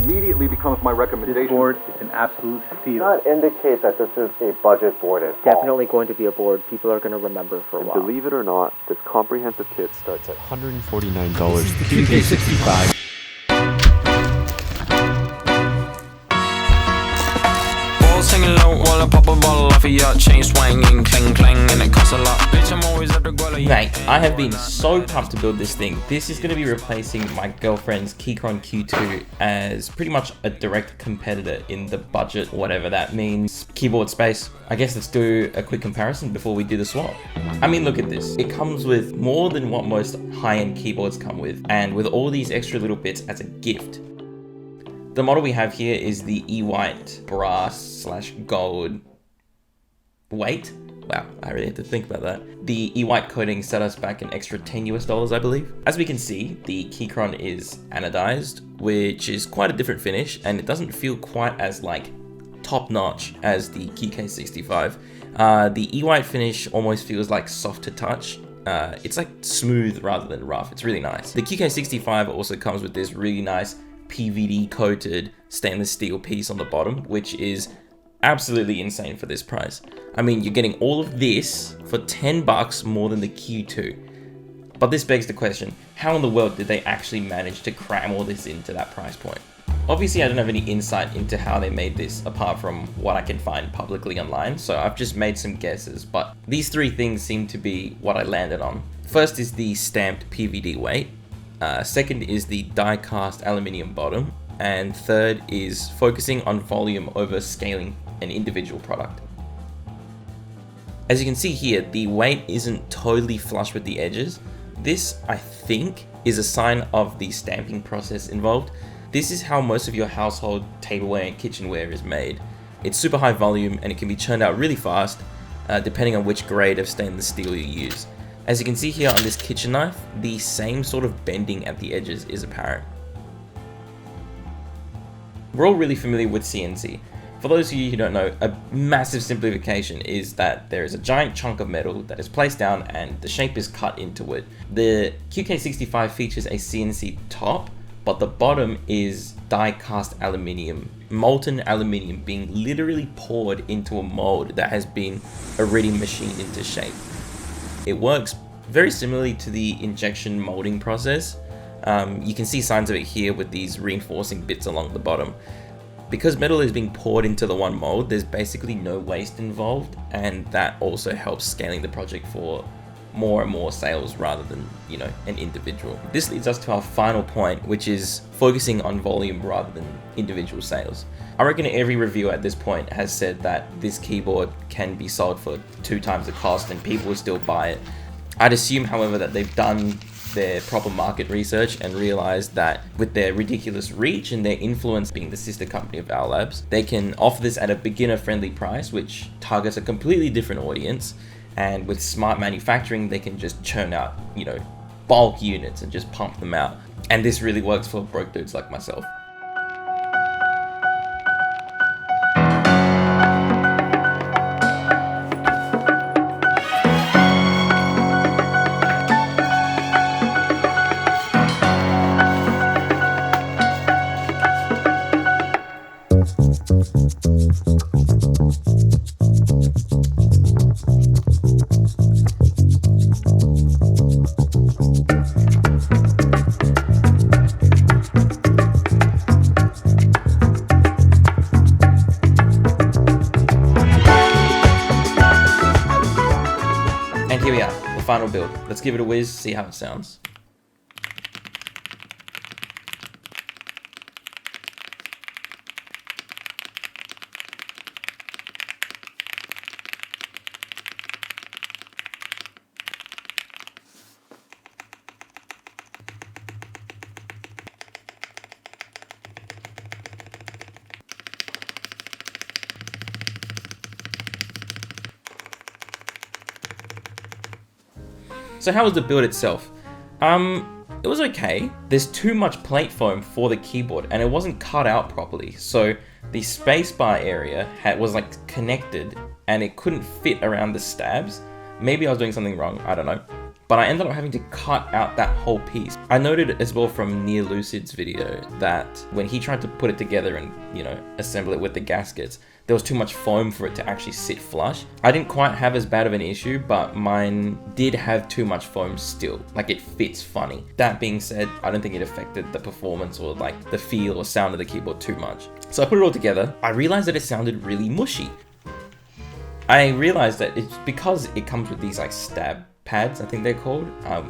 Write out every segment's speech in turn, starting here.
immediately becomes my recommendation. This board is an absolute steal. Does not indicate that this is a budget board at all. Definitely going to be a board people are going to remember for a while. Believe it or not, this comprehensive kit starts at $149. QK65. Singing low while I pop a bottle off of your chain swinging, clang clang, and it costs a lot. Bitch, I'm always at the guala. Mate, I have been so pumped to build this thing. This is going to be replacing my girlfriend's Keychron Q2 as pretty much a direct competitor in the budget, whatever that means, keyboard space. I guess let's do a quick comparison before we do the swap. I mean, look at this. It comes with more than what most high-end keyboards come with, and with all these extra little bits as a gift. The model we have here is the E-White brass / gold weight. Wow, I really had to think about that. The E-White coating set us back an extra $10 US, I believe. As we can see, the Keychron is anodized, which is quite a different finish, and it doesn't feel quite as like top notch as the QK65. The E-White finish almost feels like soft to touch. It's like smooth rather than rough. It's really nice. The QK65 also comes with this really nice PVD coated stainless steel piece on the bottom, which is absolutely insane for this price. I mean, you're getting all of this for $10 more than the Q2. But this begs the question, how in the world did they actually manage to cram all this into that price point? Obviously, I don't have any insight into how they made this apart from what I can find publicly online, so I've just made some guesses, but these three things seem to be what I landed on. First is the stamped PVD weight. Second is the die-cast aluminium bottom, and third is focusing on volume over scaling an individual product. As you can see here, the weight isn't totally flush with the edges. This, I think, is a sign of the stamping process involved. This is how most of your household tableware and kitchenware is made. It's super high volume and it can be churned out really fast, depending on which grade of stainless steel you use. As you can see here on this kitchen knife, the same sort of bending at the edges is apparent. We're all really familiar with CNC. For those of you who don't know, a massive simplification is that there is a giant chunk of metal that is placed down and the shape is cut into it. The QK65 features a CNC top, but the bottom is die-cast aluminium, molten aluminium being literally poured into a mold that has been already machined into shape. It works very similarly to the injection molding process. You can see signs of it here with these reinforcing bits along the bottom. Because metal is being poured into the one mold, there's basically no waste involved, and that also helps scaling the project for more and more sales rather than, an individual. This leads us to our final point, which is focusing on volume rather than individual sales. I reckon every reviewer at this point has said that this keyboard can be sold for 2 times the cost and people will still buy it. I'd assume, however, that they've done their proper market research and realized that with their ridiculous reach and their influence being the sister company of Owl Labs, they can offer this at a beginner-friendly price, which targets a completely different audience. And with smart manufacturing, they can just churn out, bulk units and just pump them out. And this really works for broke dudes like myself. And here we are, the final build. Let's give it a whiz, see how it sounds. So how was the build itself? It was okay. There's too much plate foam for the keyboard and it wasn't cut out properly. So the spacebar area was like connected and it couldn't fit around the stabs. Maybe I was doing something wrong, I don't know. but I ended up having to cut out that whole piece. I noted as well from Near Lucid's video that when he tried to put it together and, you know, assemble it with the gaskets, there was too much foam for it to actually sit flush. I didn't quite have as bad of an issue, but mine did have too much foam still. Like, it fits funny. That being said, I don't think it affected the performance or like the feel or sound of the keyboard too much. So I put it all together. I realized that it sounded really mushy. I realized that it's because it comes with these like stab pads, I think they're called.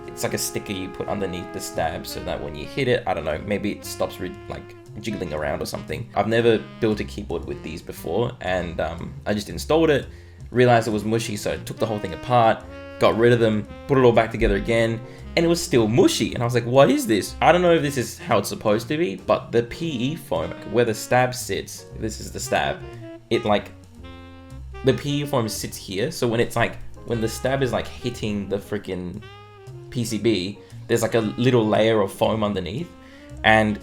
It's like a sticker you put underneath the stab so that when you hit it, I don't know, maybe it stops like jiggling around or something. I've never built a keyboard with these before, and I just installed it, realized it was mushy, so I took the whole thing apart, got rid of them, put it all back together again, and it was still mushy. And I was like, what is this? I don't know if this is how it's supposed to be, but the PE foam, where the stab sits, this is the stab, it like, the PE foam sits here, so when it's like, when the stab is like hitting the freaking PCB, there's like a little layer of foam underneath, and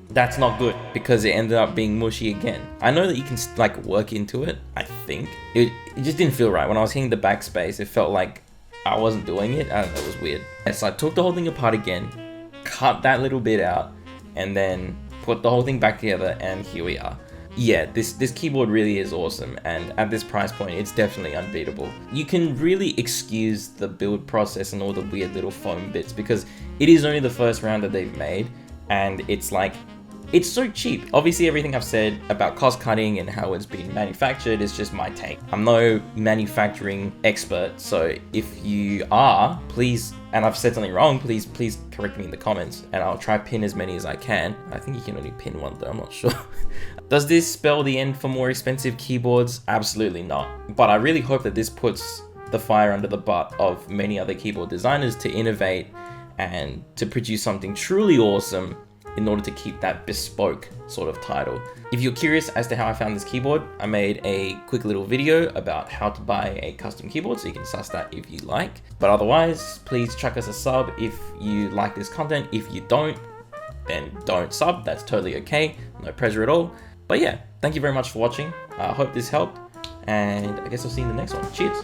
that's not good because it ended up being mushy again. I know that you can like work into it, I think. It just didn't feel right. When I was hitting the backspace, it felt like I wasn't doing it. I don't know, it was weird. And so I took the whole thing apart again, cut that little bit out, and then put the whole thing back together, and here we are. Yeah, this keyboard really is awesome, and at this price point, it's definitely unbeatable. You can really excuse the build process and all the weird little foam bits because it is only the first round that they've made, and it's like, it's so cheap. Obviously, everything I've said about cost cutting and how it's been manufactured is just my take. I'm no manufacturing expert, so if you are, please, and I've said something wrong, please correct me in the comments, and I'll try pin as many as I can. I think you can only pin one though, I'm not sure. Does this spell the end for more expensive keyboards? Absolutely not. But I really hope that this puts the fire under the butt of many other keyboard designers to innovate and to produce something truly awesome in order to keep that bespoke sort of title. If you're curious as to how I found this keyboard, I made a quick little video about how to buy a custom keyboard, so you can suss that if you like. But otherwise, please chuck us a sub if you like this content. If you don't, then don't sub, that's totally okay, no pressure at all. But yeah, thank you very much for watching. I hope this helped, and I guess I'll see you in the next one. Cheers.